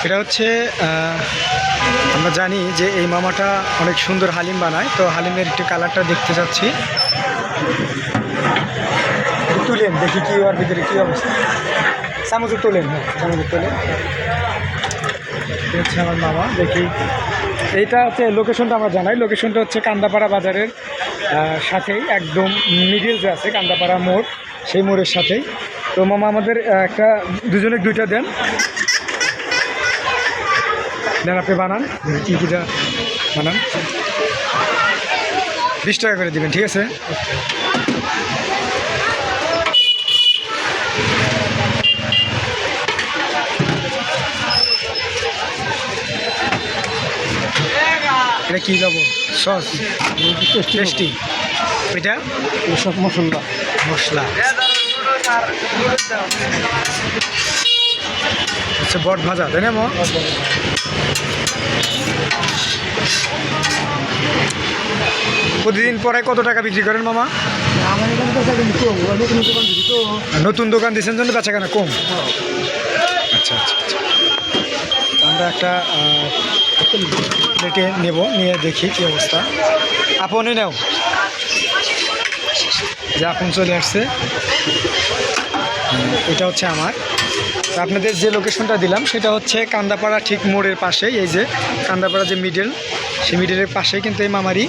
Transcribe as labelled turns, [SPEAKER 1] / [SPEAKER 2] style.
[SPEAKER 1] এটা হচ্ছে আমরা জানি যে এই মামাটা অনেক সুন্দর হালিম বানায়। তো হালিমের একটু কালারটা দেখতে যাচ্ছি, তুলেন দেখি কি ওর ভিতরে কী অবস্থা। চামচে তোলেন, হ্যাঁ চামচে তোলেন। হচ্ছে আমার মামা, দেখি এইটা হচ্ছে লোকেশনটা আমরা জানাই। লোকেশনটা হচ্ছে কান্দাপাড়া বাজারের সাথেই, একদম মিডিল যে আছে কান্দাপাড়া মোড়, সেই মোড়ের সাথেই। তো মামা আমাদের একটা দুজনে দুইটা দেন, আপনি বানান কী কীটা বানান, 20 টাকা করে দেবেন, ঠিক আছে? এটা কী দেবো? Sauce tasty. এটা
[SPEAKER 2] এসব মশলা
[SPEAKER 1] মশলা আচ্ছা, বট ভাজা তাই না? প্রতিদিন পরে কত টাকা বিক্রি করেন মামা?
[SPEAKER 2] আমার এখানে তো কম, নতুন দোকান দিচ্ছি তো।
[SPEAKER 1] নতুন দোকান দিয়েছেন জন্য বেচা কেনা কম। আচ্ছা আচ্ছা আচ্ছা, আমরা একটা প্লেটে নেব, নিয়ে দেখি কী অবস্থা। আপনি নেও, যে আপন চলে আসছে। এটা হচ্ছে আমার। তো আপনাদের যে লোকেশনটা দিলাম সেটা হচ্ছে কান্দাপাড়া ঠিক মোড়ের পাশেই, এই যে কান্দাপাড়া যে মিডল, সেই মিডলের পাশেই কিন্তু এই মামারি।